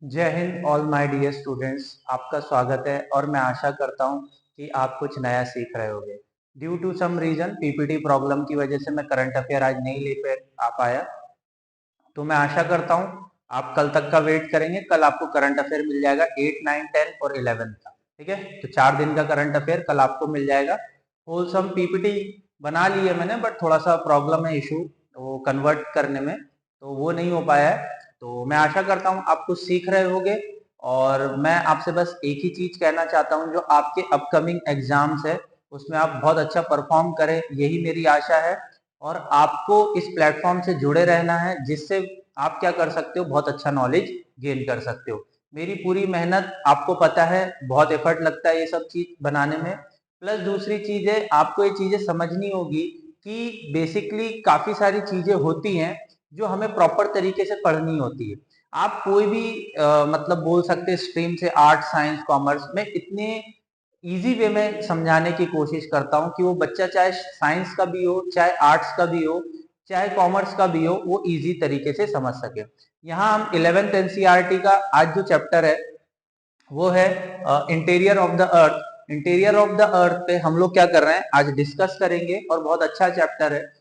जय Hind all my dear students. आपका स्वागत है और मैं आशा करता हूं कि आप कुछ नया सीख रहे होंगे। Due to some reason PPT problem की वजह से मैं करंट अफेयर आज नहीं ले आ पाया, तो मैं आशा करता हूं आप कल तक का वेट करेंगे। कल आपको करंट अफेयर मिल जाएगा 8, 9, 10 और 11 का। ठीक है, तो 4 दिन का करंट अफेयर कल आपको मिल जाएगा। होलसम पीपीटी बना ली है मैंने, बट थोड़ा सा प्रॉब्लम है, इशू वो कन्वर्ट करने में, तो वो नहीं हो पाया है। तो मैं आशा करता हूँ आप कुछ सीख रहे होगे और मैं आपसे बस एक ही चीज कहना चाहता हूँ, जो आपके अपकमिंग एग्जाम्स है उसमें आप बहुत अच्छा परफॉर्म करें, यही मेरी आशा है। और आपको इस प्लेटफॉर्म से जुड़े रहना है, जिससे आप क्या कर सकते हो, बहुत अच्छा नॉलेज गेन कर सकते हो। मेरी पूरी मेहनत आपको पता है, बहुत एफर्ट लगता है ये सब चीज बनाने में। प्लस दूसरी चीज है, आपको ये चीजें समझनी होगी कि बेसिकली काफी सारी चीजें होती हैं जो हमें प्रॉपर तरीके से पढ़नी होती है। आप कोई भी मतलब बोल सकते हैं स्ट्रीम से, आर्ट, साइंस, कॉमर्स में इतने इजी वे में समझाने की कोशिश करता हूँ कि वो बच्चा चाहे साइंस का भी हो, चाहे आर्ट्स का भी हो, चाहे कॉमर्स का भी हो, वो इजी तरीके से समझ सके। यहाँ हम 11th एनसीईआरटी का आज जो चैप्टर है वो है interior of the earth. Interior of the अर्थ पे हम लोग क्या कर रहे हैं, आज डिस्कस करेंगे और बहुत अच्छा चैप्टर है।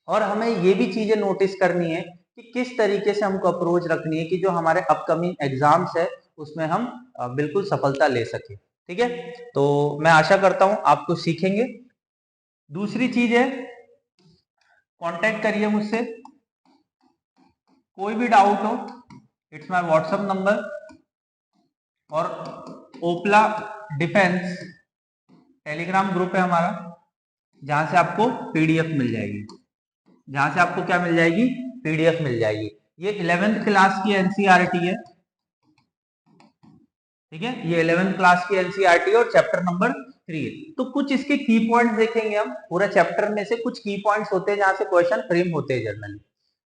और हमें ये भी चीजें नोटिस करनी है कि किस तरीके से हमको अप्रोच रखनी है कि जो हमारे अपकमिंग एग्जाम्स है उसमें हम बिल्कुल सफलता ले सके। ठीक है, तो मैं आशा करता हूं आप कुछ सीखेंगे। दूसरी चीज है, कांटेक्ट करिए मुझसे, कोई भी डाउट हो, इट्स माय व्हाट्सएप नंबर। और ओपला डिफेंस टेलीग्राम ग्रुप है हमारा, जहां से आपको पीडीएफ मिल जाएगी, जहां से आपको क्या मिल जाएगी, पीडीएफ मिल जाएगी। ये 11th क्लास की एनसीईआरटी है। ठीक है, ये 11th क्लास की एनसीईआरटी और चैप्टर नंबर 3 है। तो कुछ इसके की पॉइंट्स देखेंगे हम। पूरा चैप्टर में से कुछ की पॉइंट्स होते हैं जहां से क्वेश्चन फ्रेम होते हैं जनरली,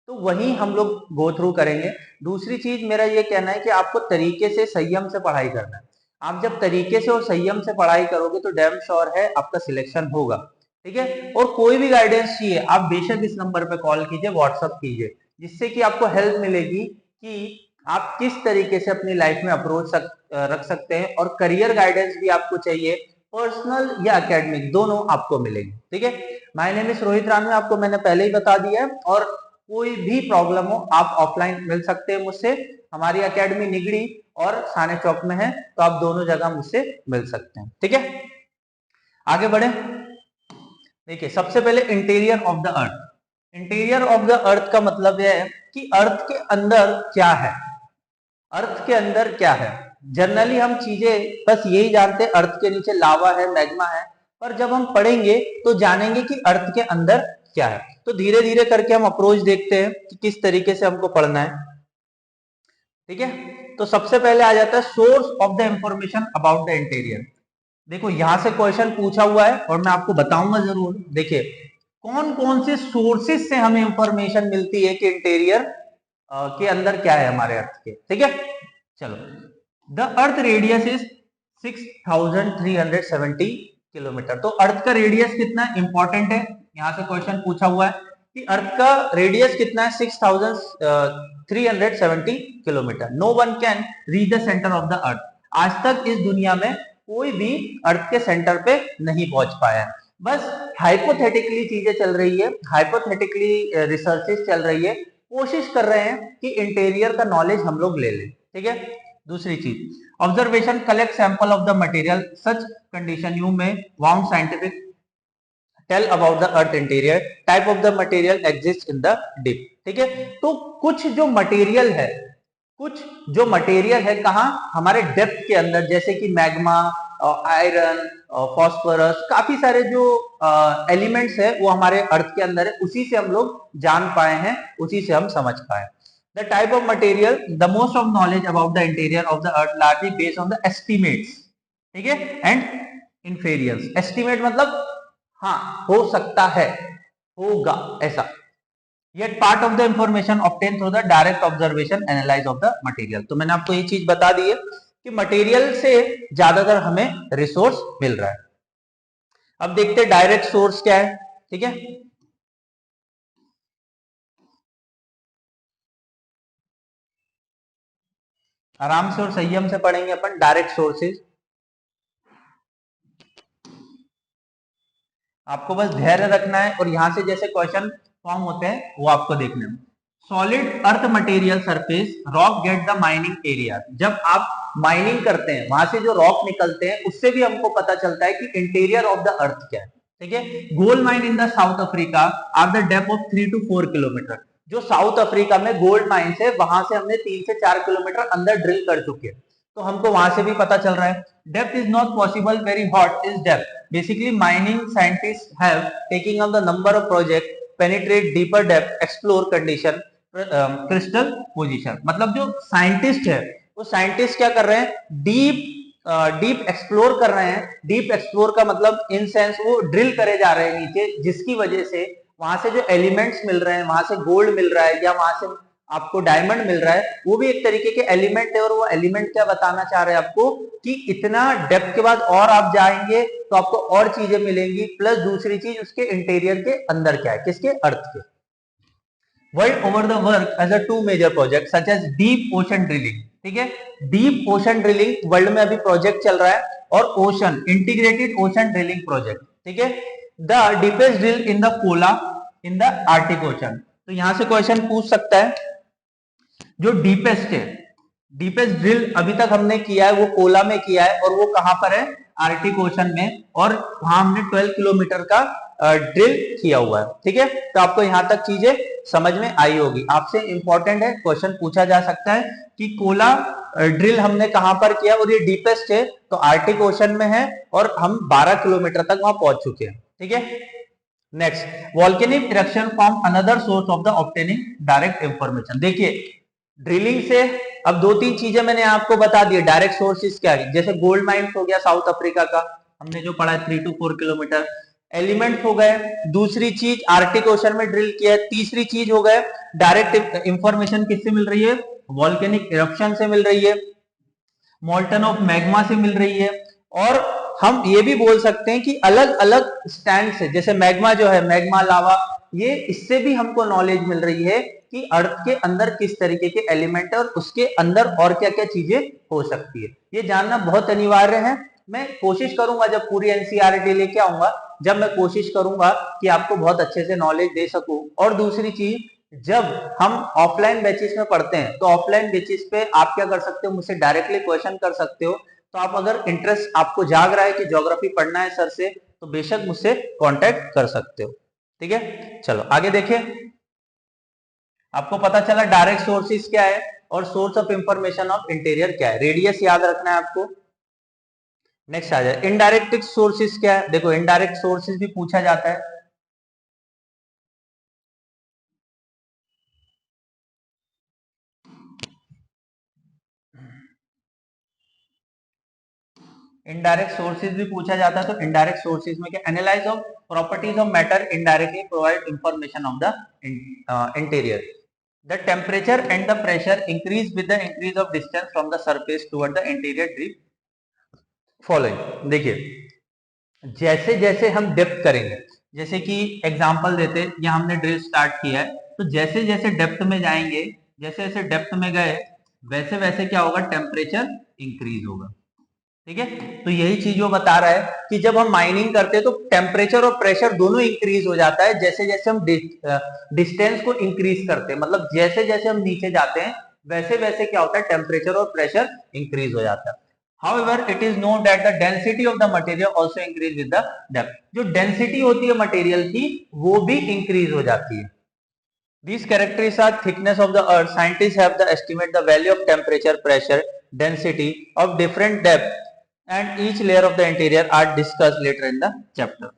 तो वही हम लोग गो थ्रू करेंगे। दूसरी चीज मेरा ये कहना है कि आपको तरीके से, संयम से पढ़ाई करना है। आप जब तरीके से और संयम से पढ़ाई करोगे तो डैम श्योर है आपका सिलेक्शन होगा। ठीक है, और कोई भी गाइडेंस चाहिए आप बेशक इस नंबर पे कॉल कीजिए, व्हाट्सअप कीजिए, जिससे कि आपको हेल्प मिलेगी कि आप किस तरीके से अपनी लाइफ में अप्रोच रख सकते हैं। और करियर गाइडेंस भी आपको चाहिए, पर्सनल या एकेडमिक दोनों आपको मिलेंगे। ठीक है, माय नेम इज रोहित रानवे, आपको मैंने पहले ही बता दिया है। और कोई भी प्रॉब्लम हो आप ऑफलाइन मिल सकते हैं मुझसे। हमारी एकेडमी निगड़ी और साने चौक में है, तो आप दोनों जगह मुझसे मिल सकते हैं। ठीक है, आगे बढ़े। देखिए, सबसे पहले interior of the earth. Interior of the अर्थ का मतलब यह है कि अर्थ के अंदर क्या है। अर्थ के अंदर क्या है, जनरली हम चीजें बस यही जानते हैं, अर्थ के नीचे लावा है, मैग्मा है। पर जब हम पढ़ेंगे तो जानेंगे कि अर्थ के अंदर क्या है। तो धीरे धीरे करके हम अप्रोच देखते हैं कि किस तरीके से हमको पढ़ना है। ठीक है, तो सबसे पहले आ जाता है source of the information about the interior. देखो, यहां से क्वेश्चन पूछा हुआ है और मैं आपको बताऊंगा जरूर। देखिए, कौन कौन से सोर्सेस से हमें इंफॉर्मेशन मिलती है कि इंटीरियर के अंदर क्या है हमारे अर्थ के। ठीक है, चलो। The earth radius is 6370 kilometre. तो अर्थ का रेडियस कितना इंपॉर्टेंट है, यहां से क्वेश्चन पूछा हुआ है कि अर्थ का रेडियस कितना है, 6370 kilometre. No one can reach the centre of the earth. आज तक इस दुनिया में कोई भी अर्थ के सेंटर पे नहीं पहुंच पाया है। बस हाइपोथेटिकली चीजें चल रही है, हाइपोथेटिकली रिसर्चेस चल रही है, कोशिश कर रहे हैं कि इंटीरियर का नॉलेज हम लोग ले लें। ठीक है, दूसरी चीज, observation collect sample of the material such condition you में wound scientific tell about the earth interior type of the material exist in the deep. ठीक है, तो कुछ जो मटेरियल है, कुछ जो मटेरियल है कहाँ, हमारे डेप्थ के अंदर, जैसे कि मैग्मा, आयरन, फॉस्फोरस, काफी सारे जो एलिमेंट्स है वो हमारे अर्थ के अंदर है। उसी से हम लोग जान पाए हैं, उसी से हम समझ पाए। The type of material, the most of knowledge about the interior of the earth largely based on the estimates. ठीक है, एंड इन्फेरियंस। एस्टिमेट मतलब हाँ, हो सकता है, होगा, ऐसा। Yet part of the information obtained through the direct observation analysis of the material। तो मैंने आपको ये चीज बता दी है कि मटेरियल से ज्यादातर हमें रिसोर्स मिल रहा है। अब देखते हैं डायरेक्ट सोर्स क्या है। ठीक है, आराम से और संयम से पढ़ेंगे अपन डायरेक्ट सोर्सेज। आपको बस धैर्य रखना है और यहां से जैसे क्वेश्चन फॉर्म होते हैं वो आपको देखने में। Solid earth material surface rock get the mining area. जब आप माइनिंग करते हैं वहां से जो रॉक निकलते हैं उससे भी हमको पता चलता है कि इंटीरियर ऑफ द अर्थ क्या है। ठीक है, gold mine in the South Africa are the depth of 3 to 4 kilometre. जो साउथ अफ्रीका में गोल्ड माइंस है वहां से हमने 3 से 4 किलोमीटर अंदर ड्रिल कर चुके हैं, तो हमको वहां से भी पता चल रहा है। Depth is not possible, very hot is depth. Basically, mining scientists have taking up the number of project, penetrate deeper depth, explore condition, crystal position। मतलब जो साइंटिस्ट है वो साइंटिस्ट क्या कर रहे हैं, डीप एक्सप्लोर कर रहे हैं। डीप एक्सप्लोर का मतलब इन सेंस वो ड्रिल करे जा रहे हैं नीचे, जिसकी वजह से वहां से जो एलिमेंट्स मिल रहे हैं, वहां से गोल्ड मिल रहा है या वहां से आपको डायमंड मिल रहा है, वो भी एक तरीके के एलिमेंट है। और वो एलिमेंट क्या बताना चाह रहे हैं आपको कि इतना डेप्थ के बाद और आप जाएंगे तो आपको और चीजें मिलेंगी, प्लस दूसरी चीज उसके इंटीरियर के अंदर क्या है, किसके, अर्थ के। World over the work as a 2 major project such as deep ocean drilling. ठीक है, डीप ओशन ड्रिलिंग वर्ल्ड में अभी प्रोजेक्ट चल रहा है, और ocean integrated ocean drilling project. ठीक है, the deepest drill in the Cola in the Arctic ocean. तो यहां से क्वेश्चन पूछ सकता है, जो डीपेस्ट है, डीपेस्ट ड्रिल अभी तक हमने किया है वो कोला में किया है, और वो कहां पर है, आर्टिक ओशन में, और वहां हमने 12 किलोमीटर का ड्रिल किया हुआ है। ठीक है, तो आपको यहां तक चीजें समझ में आई होगी। आपसे इंपॉर्टेंट है, क्वेश्चन पूछा जा सकता है कि कोला ड्रिल हमने कहां पर किया और ये डीपेस्ट है तो आर्टिक ओशन में है, और हम 12 किलोमीटर तक वहां पहुंच चुके हैं। ठीक है, next, volcanic eruption form another source of the obtaining direct information. देखिए, ड्रिलिंग से अब 2-3 चीजें मैंने आपको बता दी। डायरेक्ट सोर्सेज क्या है, जैसे गोल्ड माइंस हो गया साउथ अफ्रीका का, हमने जो पढ़ा है 3 to 4 किलोमीटर। एलिमेंट हो गए, दूसरी चीज आर्टिक ओशन में ड्रिल किया है, तीसरी चीज हो गए डायरेक्ट इंफॉर्मेशन किससे मिल रही है, वॉल्केनिक इरप्शन से मिल रही है, मोल्टन ऑफ मैग्मा से मिल रही है। और हम ये भी बोल सकते हैं कि अलग अलग स्टैंड से, जैसे मैग्मा जो है, मैग्मा लावा, ये इससे भी हमको नॉलेज मिल रही है कि अर्थ के अंदर किस तरीके के एलिमेंट है और उसके अंदर और क्या क्या चीजें हो सकती है। ये जानना बहुत अनिवार्य है। मैं कोशिश करूंगा जब पूरी एनसीईआरटी लेके आऊंगा, जब मैं कोशिश करूंगा कि आपको बहुत अच्छे से नॉलेज दे सकूं। और दूसरी चीज, जब हम ऑफलाइन बैचेस में पढ़ते हैं तो ऑफलाइन बैचेस पे आप क्या कर सकते हो, मुझसे डायरेक्टली क्वेश्चन कर सकते हो। तो आप अगर इंटरेस्ट आपको जाग रहा है कि ज्योग्राफी पढ़ना है सर से, तो बेशक मुझसे कांटेक्ट कर सकते हो। ठीक है, चलो आगे देखिए। आपको पता चला डायरेक्ट सोर्सेज क्या है और source of information of interior क्या है, रेडियस याद रखना है आपको। नेक्स्ट आ जाए, इनडायरेक्ट सोर्सेज क्या है। देखो, इनडायरेक्ट सोर्सेज भी पूछा जाता है। इनडायरेक्ट सोर्सेज भी पूछा जाता है। तो इनडायरेक्ट सोर्सेज में क्या, analyse of properties of matter indirectly provide information of the interior. The temperature and the pressure increase with the increase of distance from the surface toward the interior drill following. देखिए, जैसे जैसे हम depth करेंगे, जैसे कि example देते, यहाँ हमने ड्रिल स्टार्ट किया है, तो जैसे जैसे डेप्थ में जाएंगे, जैसे जैसे डेप्थ में गए, वैसे वैसे क्या होगा, टेम्परेचर इंक्रीज होगा। ठीक है, तो यही चीज वो बता रहा है कि जब हम माइनिंग करते हैं तो टेम्परेचर और प्रेशर दोनों इंक्रीज हो जाता है जैसे जैसे हम डिस्टेंस को इंक्रीज करते हैं। मतलब जैसे जैसे हम नीचे जाते हैं वैसे वैसे क्या होता है, टेम्परेचर और प्रेशर इंक्रीज हो जाता है। However, it is known that the density of the material also increase with the depth। जो डेंसिटी होती है मटेरियल की वो भी इंक्रीज हो जाती है। These characteristics are thickness of the earth. Scientists have to estimate the value of temperature, pressure, density of different depth, and each layer of the interior are discussed later in the chapter।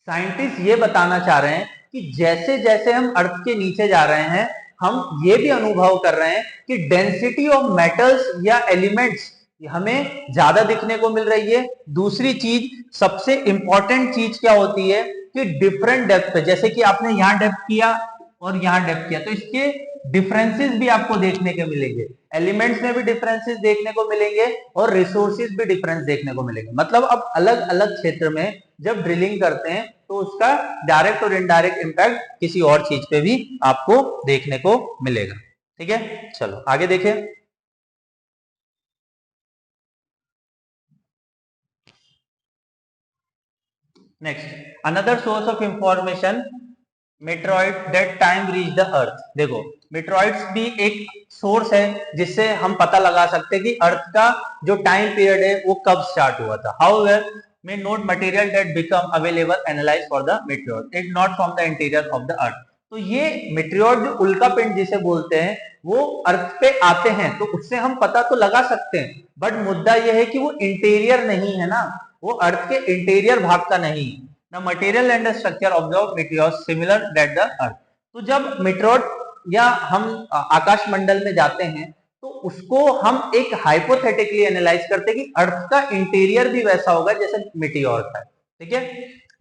Scientist ये बताना चाह रहे हैं कि जैसे जैसे हम अर्थ के नीचे जा रहे हैं, हम ये भी अनुभव कर रहे हैं कि डेंसिटी ऑफ मेटल्स या एलिमेंट्स हमें ज्यादा दिखने को मिल रही है। दूसरी चीज, सबसे इंपॉर्टेंट चीज क्या होती है कि डिफरेंट डेप्थ पे, जैसे कि आपने यहां डेप्थ किया और यहां डेप्थ किया, तो इसके डिफरेंसेस भी आपको देखने को मिलेंगे। एलिमेंट्स में भी डिफरेंसेस देखने को मिलेंगे और रिसोर्सेज भी डिफरेंस देखने को मिलेंगे। मतलब अब अलग अलग क्षेत्र में जब ड्रिलिंग करते हैं तो उसका डायरेक्ट और इनडायरेक्ट इंपैक्ट किसी और चीज पे भी आपको देखने को मिलेगा। ठीक है, चलो आगे देखें। Next, another source of information meteoroid that time reach the earth. देखो, मेट्रॉइड्स भी एक सोर्स है जिससे हम पता लगा सकते हैं कि अर्थ का जो टाइम पीरियड है वो कब स्टार्ट हुआ था। However may note material that become available analyzed for the meteor, it not from the interior of the earth। तो ये मेटेरियोर जो उल्का पिंड जिसे बोलते हैं वो अर्थ पे आते हैं तो उससे हम पता तो लगा सकते हैं, बट मुद्दा ये है कि वो इंटीरियर नहीं है ना, वो अर्थ के इंटीरियर भाग का नहीं। The material and the structure of the meteor similar that the earth. तो जब मेटेरियर या हम आकाश मंडल में जाते हैं तो उसको हम एक हाइपोथेटिकली एनालाइज करते हैं कि अर्थ का इंटीरियर भी वैसा होगा जैसे मेटेरियर का। ठीक है,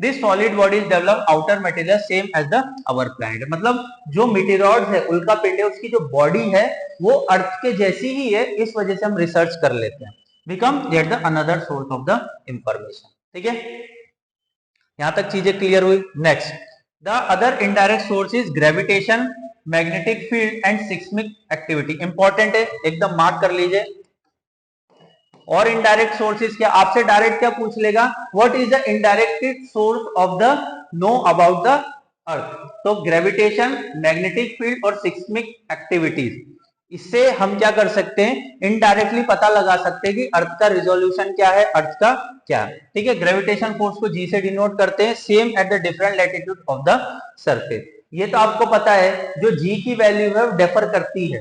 this solid bodies develop outer material same as the our planet. मतलब जो मेटेरियर्स है, उल्का पिंड है, उसकी जो बॉडी है वो अर्थ के जैसी ही है, इस वजह से हम रिसर्च कर लेते हैं। Become get the another source of the information. ठीक है, यहां तक चीजें क्लियर हुई। Next, the other indirect source is gravitation, magnetic field and seismic activity. Important है, एकदम मार्क कर लीजिए। और इनडायरेक्ट सोर्सेज क्या, आपसे डायरेक्ट क्या पूछ लेगा, what is the indirect source of the know about the earth. तो ग्रेविटेशन, मैग्नेटिक फील्ड और सिस्मिक एक्टिविटीज, इससे हम क्या कर सकते हैं, इनडायरेक्टली पता लगा सकते हैं कि अर्थ का रिजोल्यूशन क्या है, अर्थ का क्या है। ठीक है, ग्रेविटेशन फोर्स को जी से डिनोट करते हैं, same at the different latitude of the surface. ये तो आपको पता है, जो जी की वैल्यू है वो डिफर करती है,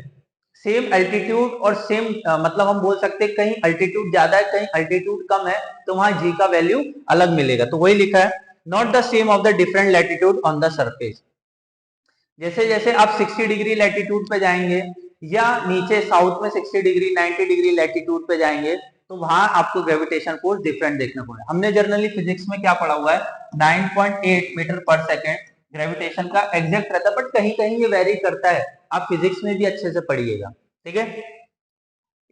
सेम अल्टीट्यूड और सेम मतलब हम बोल सकते हैं कहीं अल्टीट्यूड ज्यादा है, कहीं अल्टीट्यूड कम है, तो वहां जी का वैल्यू अलग मिलेगा। तो वही लिखा है, not the same of the different latitude on the surface. जैसे जैसे आप 60 डिग्री लैटिट्यूड पे जाएंगे या नीचे साउथ में 60 डिग्री 90 डिग्री लैटिट्यूड पे जाएंगे तो वहां आपको ग्रेविटेशन फोर्स डिफरेंट देखने को मिलेगा। हमने जनरली फिजिक्स में क्या पढ़ा हुआ है, 9.8 मीटर पर सेकेंड ग्रेविटेशन का एग्जैक्ट रहता है, बट कहीं कहीं ये वेरी करता है, आप फिजिक्स में भी अच्छे से पढ़िएगा। ठीक है,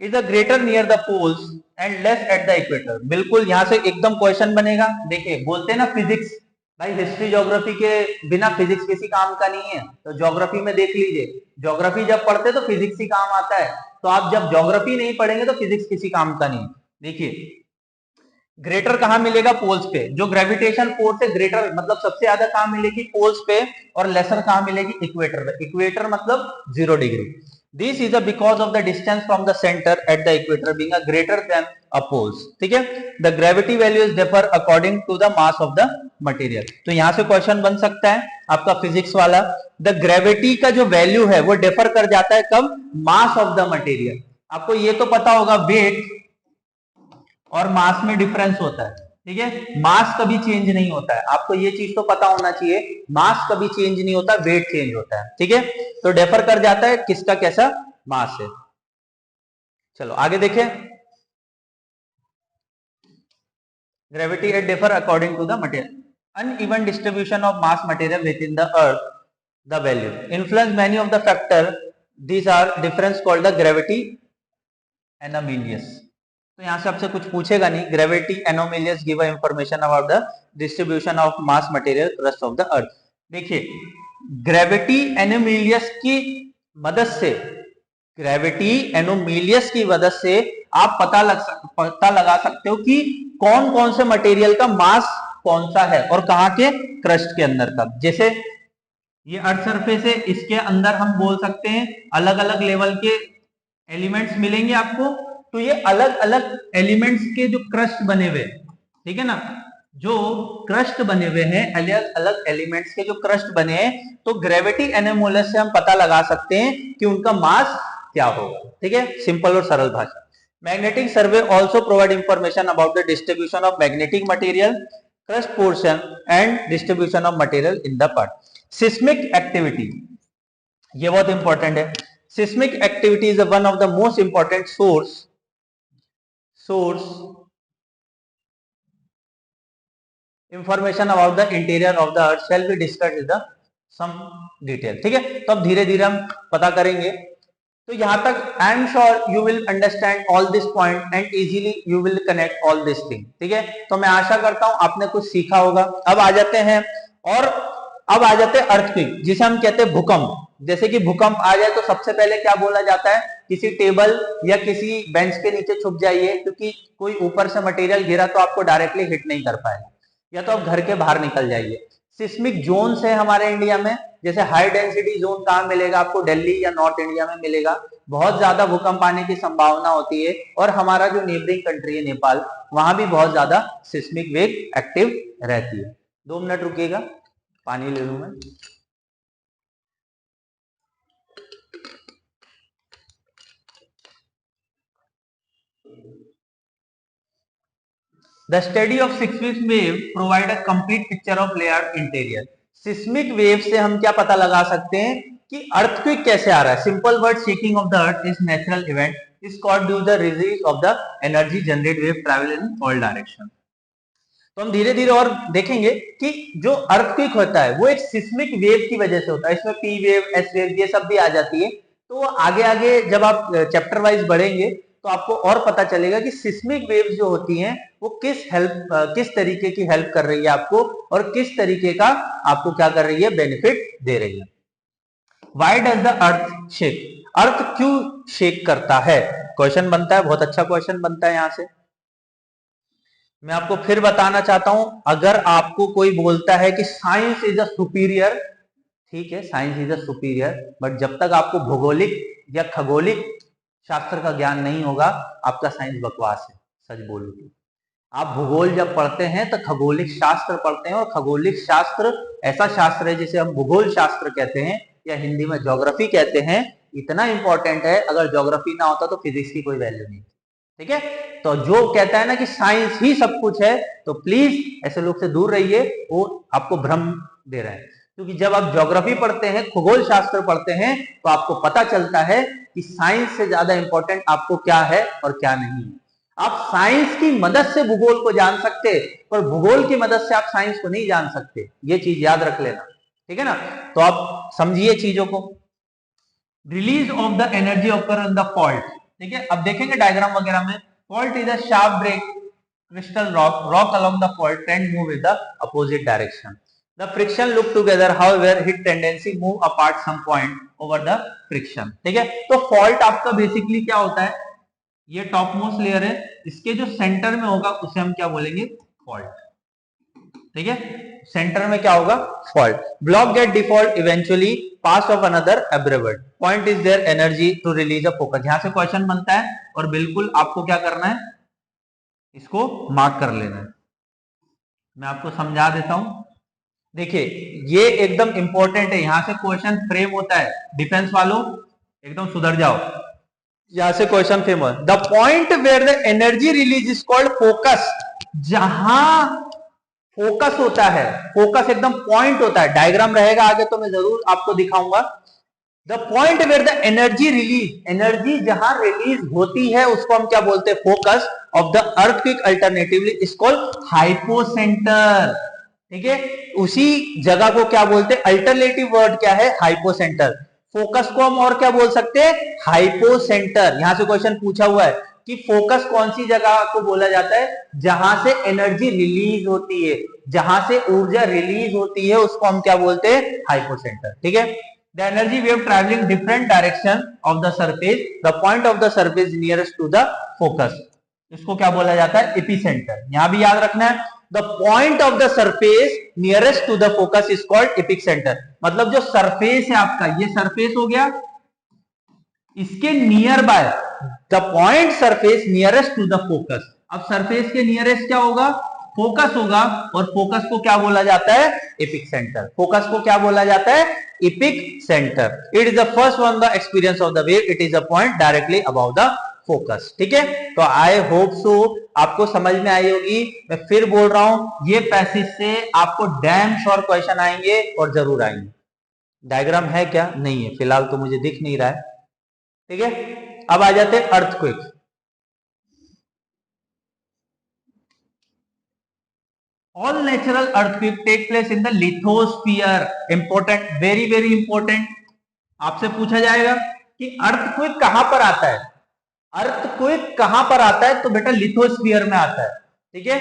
is the greater near the poles and less at the equator. बिल्कुल यहां से एकदम क्वेश्चन बनेगा। देखिए, बोलते हैं ना फिजिक्स, भाई हिस्ट्री ज्योग्राफी के बिना फिजिक्स किसी काम का नहीं है, तो ज्योग्राफी में देख लीजिए, ज्योग्राफी जब पढ़ते तो फिजिक्स ही काम आता है, तो आप जब ज्योग्राफी नहीं पढ़ेंगे तो फिजिक्स किसी काम का नहीं। देखिए, ग्रेटर कहां मिलेगा, पोल्स पे। जो ग्रेविटेशन फोर्स है ग्रेटर मतलब सबसे ज्यादा कहां मिलेगी, पोल्स पे, और लेसर कहां मिलेगी, इक्वेटर पे। इक्वेटर मतलब 0 degree. This is because of the distance from the centre at the equator being greater than a poles. ठीक है, the gravity value is differ according to the mass of the material. तो यहां से question बन सकता है आपका physics वाला, द ग्रेविटी का जो वैल्यू है वो डिफर कर जाता है कब, मास ऑफ द मटेरियल। आपको ये तो पता होगा, वेट और मास में डिफरेंस होता है। ठीक है, मास कभी चेंज नहीं होता है, आपको ये चीज तो पता होना चाहिए, मास कभी चेंज नहीं होता, वेट चेंज होता है। ठीक है, तो डिफर कर जाता है किसका कैसा मास है। चलो आगे देखें, gravity it differ according to the material, uneven distribution of mass material within the earth, the value influence many of the factor, these are difference called the gravity anomalies. तो यहां से आपसे कुछ पूछेगा नहीं, gravity anomalies give information about the distribution of mass material crust of the earth. देखिए, gravity एनोमेलियस की मदद से, ग्रेविटी एनोमेलियस की मदद से आप पता लगा सकते हो कि कौन कौन से मटेरियल का मास कौन सा है और कहां के क्रस्ट के अंदर का। जैसे ये अर्थ सरफेस है, इसके अंदर हम बोल सकते हैं अलग अलग लेवल के एलिमेंट्स मिलेंगे आपको, तो ये अलग अलग एलिमेंट्स के जो क्रस्ट बने हुए, ठीक है ना, जो क्रस्ट बने हुए हैं, अलग अलग एलिमेंट्स के जो क्रस्ट बने हैं, तो ग्रेविटी एनोमेलियस से हम पता लगा सकते हैं कि उनका मास क्या होगा। ठीक है, सिंपल और सरल भाषा। Magnetic survey also provide information about the distribution of magnetic material, crust portion and distribution of material in the part. Seismic activity, ये बहुत इंपॉर्टेंट है। Seismic activity is one of the most important source information about the interior of the earth shall be discussed in the some detail. ठीक है, तो अब धीरे धीरे हम पता करेंगे। तो यहां तक I am sure you will understand all this point and easily you will connect all this thing. ठीक है, तो मैं आशा करता हूं आपने कुछ सीखा होगा। अब आ जाते हैं अर्थक्वेक, जिसे हम कहते हैं भूकंप। जैसे कि भूकंप आ जाए तो सबसे पहले क्या बोला जाता है, किसी टेबल या किसी बेंच के नीचे छुप जाइए, क्योंकि कोई ऊपर से मटेरियल गिरा तो आपको डायरेक्टली हिट नहीं कर पाएगा। या तो आप घर के बाहर निकल जाइए। सिस्मिक जोन है हमारे इंडिया में, जैसे हाई डेंसिटी जोन कहाँ मिलेगा आपको, दिल्ली या नॉर्थ इंडिया में मिलेगा, बहुत ज्यादा भूकंप आने की संभावना होती है। और हमारा जो नेबरिंग कंट्री है नेपाल, वहां भी बहुत ज्यादा सिस्मिक वेव एक्टिव रहती है। 2 मिनट रुकिएगा, पानी ले लूं मैं। The study of seismic wave provide a complete picture of layered interior. Seismic wave से हम क्या पता लगा सकते हैं कि अर्थक्वेक कैसे आ रहा है। Simple word, shaking of the earth is natural event is called due the release of the energy generate wave travel in all direction. तो हम धीरे धीरे और देखेंगे कि जो अर्थक्वेक होता है वो एक सिस्मिक वेव की वजह से होता है। इसमें पी वेव, एस वेव ये सब भी आ जाती है। तो आगे आगे जब आप चैप्टर वाइज बढ़ेंगे तो आपको और पता चलेगा कि सिस्मिक वेव्स जो होती हैं वो किस तरीके की हेल्प कर रही है आपको, और किस तरीके का आपको क्या कर रही है, बेनिफिट दे रही है। Why does the earth shake? Earth क्यों शेक करता है, क्वेश्चन बनता है, बहुत अच्छा क्वेश्चन बनता है। यहां से मैं आपको फिर बताना चाहता हूं, अगर आपको कोई बोलता है कि साइंस इज अ सुपीरियर, ठीक है, science is a superior, but जब तक आपको भौगोलिक या खगोलिक शास्त्र का ज्ञान नहीं होगा, आपका साइंस बकवास है। सच बोलूं तो आप भूगोल जब पढ़ते हैं तो खगोलिक शास्त्र पढ़ते हैं, और खगोलिक शास्त्र ऐसा शास्त्र है जिसे हम भूगोल शास्त्र कहते हैं या हिंदी में ज्योग्राफी कहते हैं। इतना इंपॉर्टेंट है, अगर ज्योग्राफी ना होता तो फिजिक्स की कोई वैल्यू नहीं। ठीक है, तो जो कहता है ना कि साइंस ही सब कुछ है, तो प्लीज ऐसे लोग से दूर रहिए, वो आपको भ्रम दे रहे हैं। क्योंकि जब आप ज्योग्राफी पढ़ते हैं, खगोल शास्त्र पढ़ते हैं, तो आपको पता चलता है कि साइंस से ज्यादा इंपॉर्टेंट आपको क्या है और क्या नहीं है। आप साइंस की मदद से भूगोल को जान सकते, पर भूगोल की मदद से आप साइंस को नहीं जान सकते, ये चीज याद रख लेना। ठीक है ना, तो आप समझिए चीजों को। Release of the energy occur in the fault, ठीक है, अब देखेंगे डायग्राम वगैरह में। Fault is a sharp break crystal rock along the fault trend move with the opposite direction. The friction look together, however hit tendency move apart some point over the friction. ठीक है, तो fault आपका basically क्या होता है, ये top most layer है, इसके जो सेंटर में होगा उसे हम क्या बोलेंगे, फॉल्ट। ठीक है, सेंटर में क्या होगा, fault. Block get default eventually pass off another abraded point is there energy to release a focus. यहां से क्वेश्चन बनता है और बिल्कुल आपको क्या करना है, इसको मार्क कर लेना है। मैं आपको समझा देता हूं, देखिए ये एकदम इंपॉर्टेंट है, यहां से क्वेश्चन फ्रेम होता है। डिफेंस वालों एकदम सुधर जाओ, यहां से क्वेश्चन फ्रेम हो। The point where the energy release is called focus. जहां फोकस होता है, फोकस एकदम पॉइंट होता है, डायग्राम रहेगा आगे तो मैं जरूर आपको दिखाऊंगा। The point where the energy release, energy जहां रिलीज होती है उसको हम क्या बोलते हैं, focus of the earthquake alternatively is called hypocentre. ठीक है, उसी जगह को क्या बोलते हैं, अल्टरनेटिव वर्ड क्या है, हाइपोसेंटर। फोकस को हम और क्या बोल सकते हैं, हाइपोसेंटर। यहां से क्वेश्चन पूछा हुआ है कि फोकस कौन सी जगह को बोला जाता है, जहां से एनर्जी रिलीज होती है, जहां से ऊर्जा रिलीज होती है उसको हम क्या बोलते हैं, हाइपोसेंटर। ठीक है, the energy wave traveling different direction of the surface, the point of the surface nearest to the focus, इसको क्या बोला जाता है, एपिसेंटर। यहां भी याद रखना है, the point of the surface nearest to the focus is called epicenter। मतलब जो सरफेस है आपका, ये सरफेस हो गया, इसके near by the point surface nearest to the focus. अब सरफेस के नियरेस्ट क्या होगा, फोकस होगा, और फोकस को क्या बोला जाता है, एपिक सेंटर। फोकस को क्या बोला जाता है, epic centre. It is the first one the experience of the wave, it is a point directly about the focus. ठीक है, तो आई होप सो आपको समझ में आई होगी। मैं फिर बोल रहा हूं, ये पैसेज से आपको डैम श्योर क्वेश्चन आएंगे और जरूर आएंगे। डायग्राम है क्या, नहीं है फिलहाल तो मुझे दिख नहीं रहा है। ठीक है, अब आ जाते हैं earthquake. All natural earthquake take place in the lithosphere. Important, very very important. आपसे पूछा जाएगा कि अर्थक्वेक कहां पर आता है, अर्थक्वेक कहां पर आता है, तो बेटा लिथोस्फीयर में आता है। ठीक है,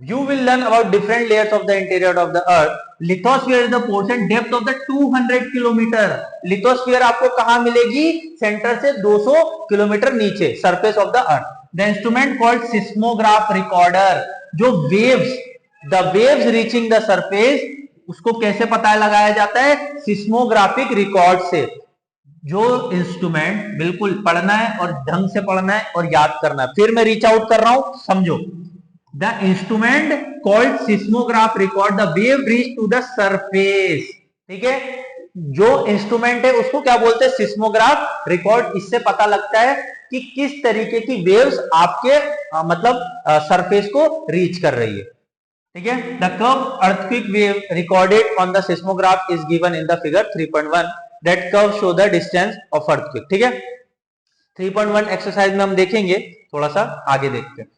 you will learn about different layers of the interior of the earth. Lithosphere is the portion depth of the 200 kilometre. Lithosphere आपको कहां मिलेगी, सेंटर से 200 किलोमीटर नीचे, surface of the earth. The instrument called seismograph recorder, जो waves the waves reaching the surface, उसको कैसे पता लगाया जाता है? सिस्मोग्राफिक रिकॉर्ड से। जो इंस्ट्रूमेंट, बिल्कुल पढ़ना है और ढंग से पढ़ना है और याद करना है, फिर मैं रीच आउट कर रहा हूं, समझो। The instrument called seismograph record the wave reach to the surface. ठीक है, जो इंस्ट्रूमेंट है उसको क्या बोलते हैं? Seismograph record. इससे पता लगता है कि किस तरीके की वेव्स आपके मतलब सरफेस को रीच कर रही है। ठीक है, the curve earthquake wave recorded on the seismograph is given in the figure 3.1 that curve show the distance of earthquake. ठीक है, 3.1 एक्सरसाइज में हम देखेंगे, थोड़ा सा आगे देखते हैं।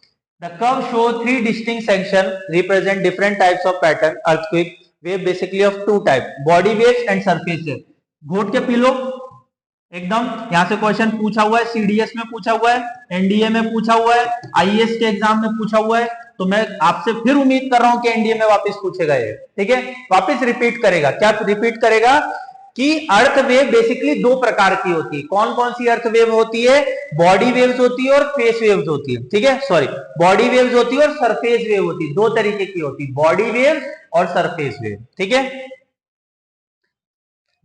The curve show 3 distinct section represent different types of pattern earthquake wave basically of 2 type, body waves and surface wave. घोट के पी लो एकदम, यहां से क्वेश्चन पूछा हुआ है, सीडीएस में पूछा हुआ है, एनडीए में पूछा हुआ है, आईएएस के एग्जाम में पूछा हुआ है, तो मैं आपसे फिर उम्मीद कर रहा हूं कि एनडीए में वापस पूछेगा ये। ठीक है, वापस रिपीट करेगा। क्या रिपीट करेगा? कि अर्थ वेव बेसिकली 2 प्रकार की होती है। कौन कौन सी अर्थ वेव होती है? बॉडी वेव्स होती है और फेस वेव्स होती है। ठीक है, सॉरी, बॉडी वेव्स होती है और सरफेस वेव होती है। 2 तरीके की होती है, बॉडी वेव और सरफेस वेव। ठीक है,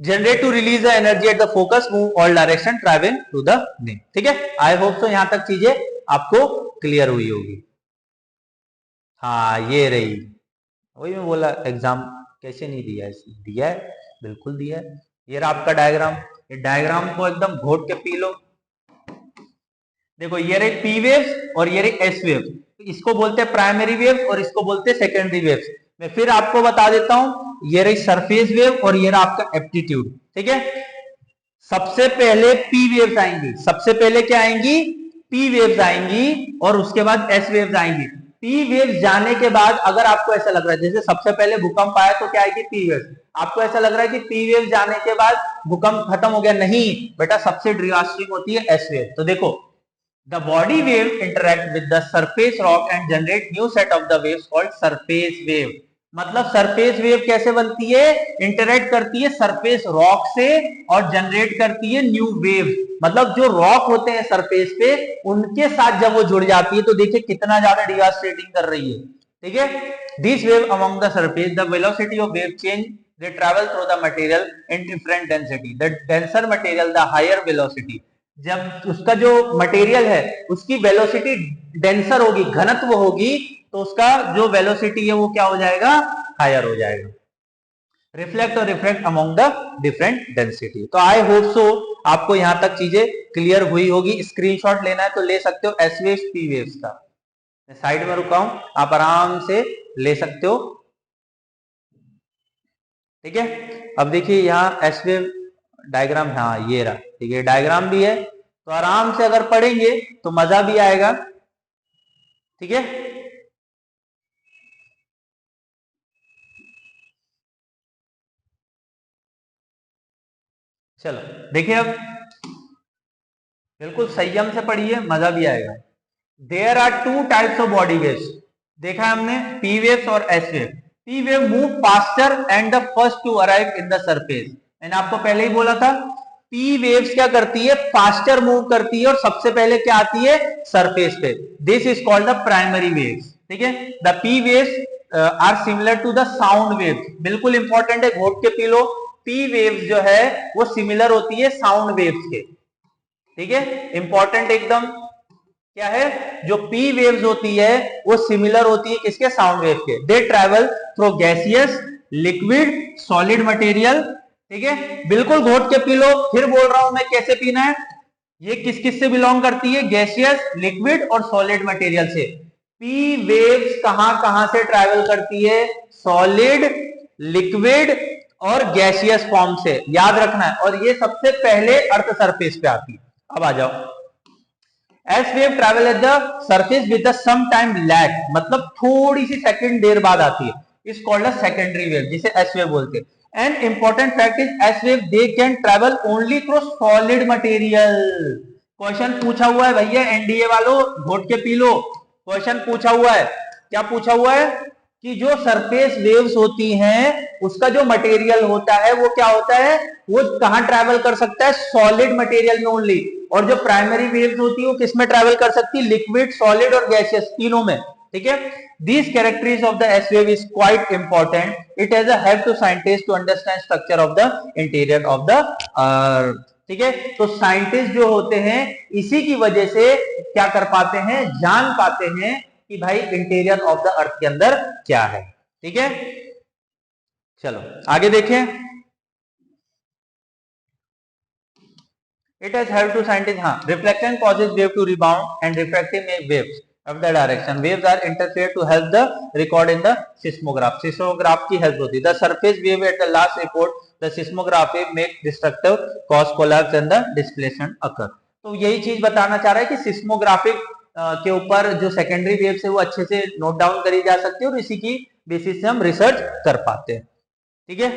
generate to release the energy at the focus, move all direction, travel to the name. ठीक है, आई होप सो यहां तक चीजें आपको क्लियर हुई होगी। हाँ, ये रही, वही मैं बोला, एग्जाम कैसे नहीं दिया है? दिया है, बिल्कुल दिया है। ये रहा आपका डायग्राम, ये डायग्राम को एकदम घोट के पी लो। देखो, ये रही पी वेव्स और ये रही एस वेव्स। इसको बोलते हैं प्राइमरी वेव्स और इसको बोलते हैं सेकेंडरी वेव्स। मैं फिर आपको बता देता हूं, ये रही सरफेस वेव और ये रहा आपका एप्टीट्यूड। ठीक है, सबसे पहले पी वेव्स आएंगी, सबसे पहले क्या आएंगी? पी वेव्स आएंगी और उसके बाद एस वेव्स आएंगी। पी वेव्स जाने के बाद अगर आपको ऐसा लग रहा है जैसे सबसे पहले भूकंप आया तो क्या आएगी? P waves. आपको ऐसा लग रहा है कि पी वेव जाने के बाद भूकंप खत्म हो गया, नहीं बेटा, सबसे ड्रास्टिक होती है एस वेव। तो देखो, the body wave interact with the surface rock and generate new set of the waves called surface wave. मतलब सरफेस वेव कैसे बनती है? इंटरैक्ट करती है सरफेस रॉक से और जनरेट करती है न्यू वेव। मतलब जो रॉक होते हैं सरफेस पे, उनके साथ जब वो जुड़ जाती है तो देखिए कितना ज्यादा डिवास्टेटिंग कर रही है। ठीक है, this wave among the surface, the velocity of wave change, they travel through the material in different density, the denser material the higher velocity। जब उसका जो मटेरियल है उसकी वेलोसिटी डेंसर होगी, घनत्व होगी, तो उसका जो वेलोसिटी है वो क्या हो जाएगा? हायर हो जाएगा। रिफ्लेक्ट और reflect among the different density. तो आई होप सो आपको यहां तक चीजें क्लियर हुई होगी। स्क्रीनशॉट लेना है तो ले सकते हो एस वेव्स पी वेव्स का, मैं साइड में रुका हूं, आप आराम से ले सकते हो। ठीक है, अब देखिए यहाँ एस वेव डायग्राम, हाँ ये रहा। ठीक है, डायग्राम भी है, तो आराम से अगर पढ़ेंगे तो मजा भी आएगा। ठीक है, चलो देखिए, अब बिल्कुल संयम से पढ़िए, मजा भी आएगा। There are 2 types of body waves, देखा हमने, पी वेव्स और S wave. P wave move faster and the first to arrive in the surface. मैंने आपको पहले ही बोला था, पी वेव्स क्या करती है? फास्टर मूव करती है और सबसे पहले क्या आती है? सरफेस पे। This is called the primary waves. ठीक है, the P waves are similar to the sound waves. बिल्कुल इंपॉर्टेंट है, घोट के पी लो। पी वेव्स जो है वो सिमिलर होती है साउंड वेव्स के। ठीक है, इंपॉर्टेंट एकदम। क्या है? जो पी वेव्स होती है वो सिमिलर होती है किसके? साउंड वेव के। They travel through gaseous, liquid, solid material. ठीक है, बिल्कुल घोट के पी लो, फिर बोल रहा हूं मैं कैसे पीना है। ये किस किस से बिलोंग करती है? गैसियस, लिक्विड और सॉलिड मटेरियल से। पी वेव्स कहां कहां से ट्रेवल करती है? सॉलिड, लिक्विड और गैसियस फॉर्म से, याद रखना है। और ये सबसे पहले अर्थ सरफेस पे आती है। अब आ जाओ, S wave travel at the surface with some time lag, मतलब थोड़ी सी सेकंड देर बाद आती है, इस कॉल्ड सेकेंडरी वेव, जिसे एस वेव बोलते हैं। And important fact is S wave they can travel only through solid material. Question पूछा हुआ है भैया, एनडीए वालों घोट के पी लो, क्वेश्चन पूछा हुआ है। क्या पूछा हुआ है? कि जो सरफेस वेव्स होती हैं उसका जो मटेरियल होता है वो क्या होता है? वो कहां ट्रैवल कर सकता है? सॉलिड मटेरियल में ओनली। और जो प्राइमरी वेव्स होती है वो किस में ट्रैवल कर सकती है? लिक्विड, सॉलिड और गैसियस, तीनों में। ठीक है। These characteristics of the S wave is quite important. It has a help to scientists to understand structure of the interior of the earth. ठीक है, तो साइंटिस्ट जो होते हैं इसी की वजह से क्या कर पाते हैं, जान पाते हैं कि भाई इंटीरियर ऑफ द अर्थ के अंदर क्या है। ठीक है, चलो आगे देखें। It has helped to scientists. हाँ, reflection causes wave to rebound and refracting make waves of the direction. Waves are interfered to help the record in the seismograph. Seismograph की help होती है. The surface wave at the last report, the seismograph wave make destructive cause collapse and the displacement occur. तो यही चीज बताना चाह रहा है कि सिस्मोग्राफिक के ऊपर जो सेकेंडरी वेव्स है वो अच्छे से नोट डाउन करी जा सकती है और इसी की बेसिस से हम रिसर्च कर पाते हैं। ठीक है,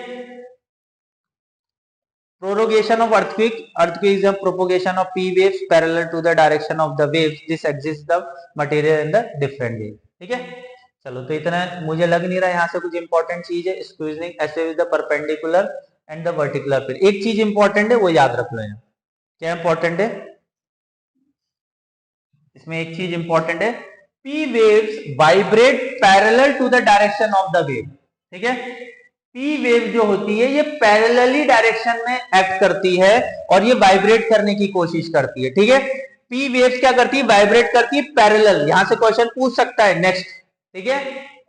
prolongation of earthquake is a propagation of P waves parallel to the direction of the waves. This exists the material in the different way. ठीक है, चलो तो इतना मुझे लग नहीं रहा यहाँ से कुछ इंपॉर्टेंट चीज है। Squeezing S wave is the perpendicular and the वर्टिकुलर फिर एक चीज इंपॉर्टेंट है वो याद रख लो। यहाँ क्या इंपॉर्टेंट है, इसमें एक चीज इंपॉर्टेंट है, P waves vibrate parallel to the direction of the wave। ठीक है, P वेव जो होती है ये पैरेलली डायरेक्शन में एक्ट करती है और ये वाइब्रेट करने की कोशिश करती है। ठीक है, P वेव्स क्या करती है, वाइब्रेट करती है पैरेलल। यहां से क्वेश्चन पूछ सकता है नेक्स्ट। ठीक है,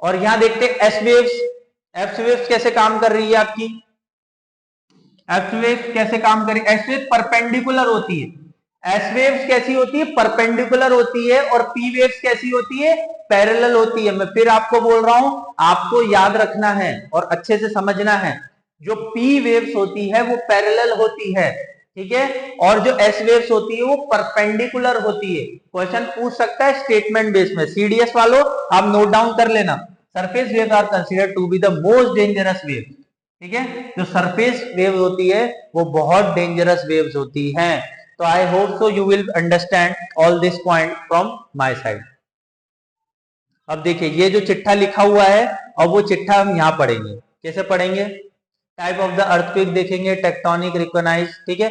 और यहां देखते हैं एस वेव्स। एस वेव्स कैसे काम कर रही है आपकी, एस वेव्स कैसे काम कर रही है, एस वेव परपेंडिकुलर होती है। एस वेव्स कैसी होती है, परपेंडिकुलर होती है, और पी वेव्स कैसी होती है, पैरेलल होती है। मैं फिर आपको बोल रहा हूं, आपको याद रखना है और अच्छे से समझना है, जो पी वेव्स होती है वो पैरेलल होती है। ठीक है, और जो एस वेव्स होती है वो परपेंडिकुलर होती है। क्वेश्चन पूछ सकता है स्टेटमेंट बेस में। सीडीएस वालों आप नोट डाउन कर लेना, surface waves are considered to be the most dangerous wave. ठीक है, जो सरफेस वेव होती है वो बहुत डेंजरस वेव्स होती हैं। तो I hope so you will understand all this point from my side. अब देखिए ये जो चिट्ठा लिखा हुआ है और वो चिट्ठा हम यहां पढ़ेंगे। कैसे पढ़ेंगे, टाइप ऑफ द अर्थक्वेक देखेंगे, टेक्टोनिक रिकॉग्नाइज। ठीक है,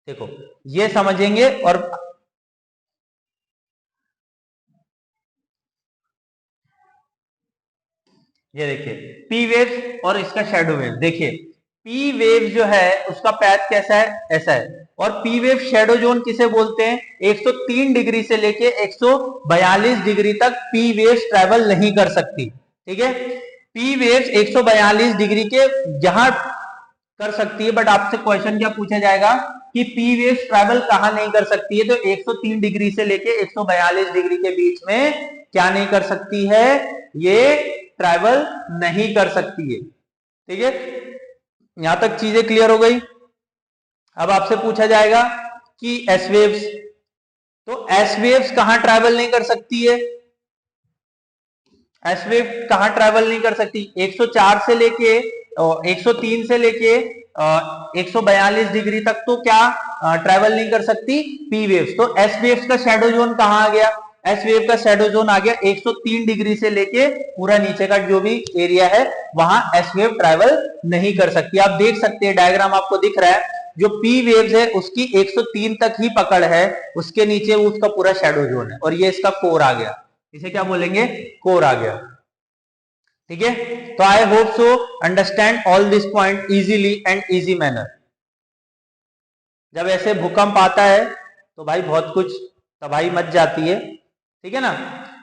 देखो ये समझेंगे। और ये देखिए पी वेव्स और इसका शेडो वेव। देखिए पी वेव जो है उसका पैथ कैसा है, ऐसा है। और पी वेव शेडो जोन किसे बोलते हैं, 103 डिग्री से लेके 142 डिग्री तक पी वेव्स ट्रेवल नहीं कर सकती। ठीक है, पी वेव्स 142 डिग्री के यहां कर सकती है, बट आपसे क्वेश्चन क्या पूछा जाएगा कि पी वेव्स ट्रेवल कहां नहीं कर सकती है, तो 103 डिग्री से लेके 142 डिग्री के बीच में क्या नहीं कर सकती है, ये ट्रेवल नहीं कर सकती है। ठीक है, यहां तक चीजें क्लियर हो गई। अब आपसे पूछा जाएगा कि एस वेव्स, तो एस वेव्स कहां ट्रैवल नहीं कर सकती है, एस वेव कहां ट्रैवल नहीं कर सकती, 104 से लेके 103 से लेके 142 डिग्री तक तो क्या ट्रैवल नहीं कर सकती, पी वेव्स। तो एस वेव्स का शेडो जोन कहां आ गया, एस वेव का शेडो जोन आ गया 103 डिग्री से लेके पूरा नीचे का जो भी एरिया है वहां एस वेव ट्रैवल नहीं कर सकती। आप देख सकते हैं डायग्राम आपको दिख रहा है, जो पी वेव्स है उसकी 103 तक ही पकड़ है, उसके नीचे उसका पूरा शेडो जोन है, और ये इसका कोर आ गया, इसे क्या बोलेंगे, कोर आ गया। ठीक है, तो I hope so understand all this point easily and easy manner. जब ऐसे भूकंप आता है तो भाई बहुत कुछ तबाही मच जाती है। ठीक है ना,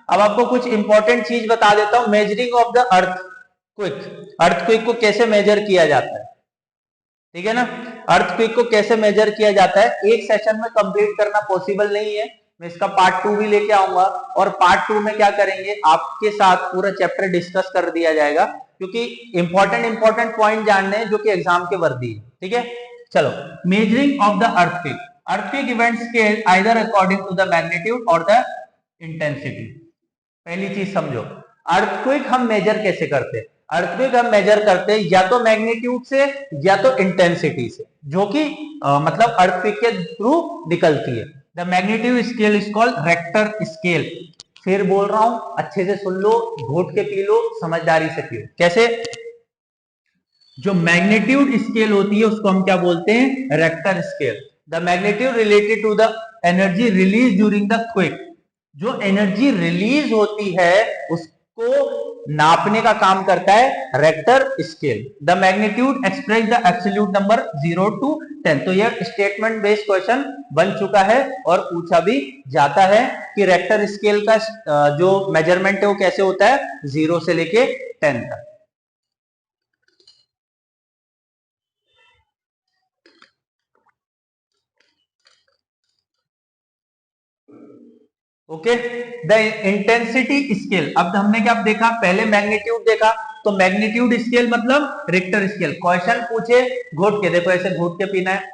अब आपको कुछ इंपॉर्टेंट चीज बता देता हूं, measuring of the earthquake. Earthquake को कैसे मेजर किया जाता है, ठीक है ना, अर्थक्वेक को कैसे मेजर किया जाता है, एक सेशन में कंप्लीट करना पॉसिबल नहीं है। मैं इसका पार्ट 2 भी लेके आऊंगा, और पार्ट 2 में क्या करेंगे, आपके साथ पूरा चैप्टर डिस्कस कर दिया जाएगा, क्योंकि इंपॉर्टेंट पॉइंट जानने हैं जो कि एग्जाम के वर्दी है। ठीक है, चलो measuring of the earthquake. Earthquake event scale either according to the magnitude और द इंटेंसिटी। पहली चीज समझो, अर्थक्वेक हम मेजर कैसे करते हैं, अर्थक्वेक हम मेजर करते हैं या तो मैग्नीट्यूड से या तो इंटेंसिटी से, जो कि मतलब अर्थक्वेक के थ्रू निकलती है। The magnitude scale is called Richter scale. फिर बोल रहा हूं, अच्छे से सुन लो, घोट के पी लो, समझदारी से पियो। कैसे, जो मैग्नीट्यूड स्केल होती है उसको हम क्या बोलते हैं, Richter scale. The magnitude related to the energy release during the quake. जो एनर्जी रिलीज होती है उसको नापने का काम करता है Richter scale. The magnitude express the absolute number 0 to 10। तो यह स्टेटमेंट बेस्ड क्वेश्चन बन चुका है और पूछा भी जाता है कि रेक्टर स्केल का जो मेजरमेंट है वो कैसे होता है, 0 से लेके 10 तक। Okay, the intensity scale. अब हमने क्या देखा, पहले मैग्नीट्यूड देखा, तो मैग्नीट्यूड स्केल मतलब रिक्टर स्केल। क्वेश्चन पूछे घोट के, देखो ऐसे घोट के पीना है।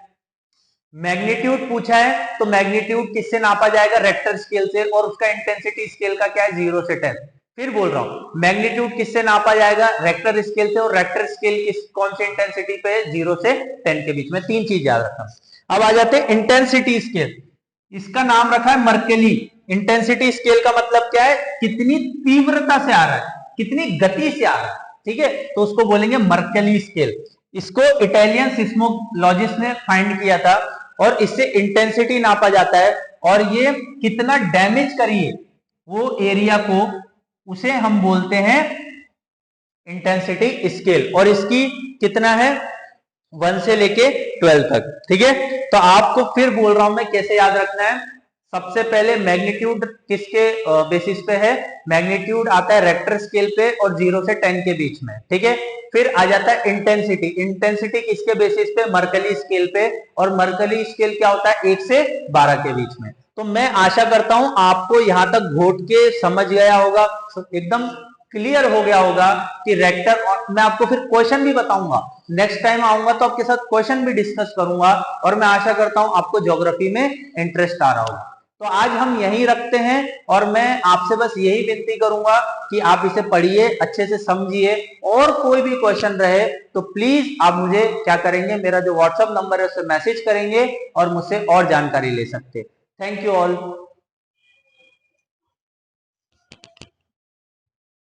मैग्नीट्यूड पूछा है तो मैग्नीट्यूड किससे नापा जाएगा, रेक्टर स्केल से, और उसका इंटेंसिटी स्केल का क्या है, 0 से 10। फिर बोल रहा हूं मैग्नीट्यूड किससे नापा जाएगा, रेक्टर स्केल से, और रेक्टर स्केल किस कौन से इंटेंसिटी पे है, 0 से 10 के बीच में। तीन चीज याद रखना। अब आ जाते हैं इंटेंसिटी स्केल। इसका नाम रखा है मर्कली। इंटेंसिटी स्केल का मतलब क्या है, कितनी तीव्रता से आ रहा है, कितनी गति से आ रहा है, ठीक है, तो उसको बोलेंगे मर्कली स्केल। इसको इटालियन सिस्मोलॉजिस्ट ने फाइंड किया था और इससे इंटेंसिटी नापा जाता है, और ये कितना डैमेज करिए वो एरिया को, उसे हम बोलते हैं इंटेंसिटी स्केल। और इसकी कितना है, 1 से लेके 12 तक, ठीक है। तो आपको फिर बोल रहा हूं मैं कैसे याद रखना है। सबसे पहले मैग्नीट्यूड किसके बेसिस पे है, मैग्नीट्यूड आता है रेक्टर स्केल पे और 0 से 10 के बीच में, ठीक है। फिर आ जाता है इंटेंसिटी। इंटेंसिटी किसके बेसिस पे, मर्कली स्केल पे, और मर्कली स्केल क्या होता है, 1 से 12 के बीच में। तो मैं आशा करता हूं आपको यहां तक घोट के समझ गया होगा, एकदम क्लियर हो गया होगा कि रेक्टर। और मैं आपको फिर क्वेश्चन भी बताऊंगा, नेक्स्ट टाइम आऊंगा तो आपके साथ क्वेश्चन भी डिस्कस करूंगा, और मैं आशा करता हूं आपको ज्योग्राफी में इंटरेस्ट आ रहा होगा। तो आज हम यहीं रखते हैं, और मैं आपसे बस यही विनती करूंगा कि आप इसे पढ़िए, अच्छे से समझिए, और कोई भी क्वेश्चन रहे तो प्लीज आप मुझे क्या करेंगे, मेरा जो व्हाट्सएप नंबर है उससे मैसेज करेंगे और मुझसे और जानकारी ले सकते। Thank you all.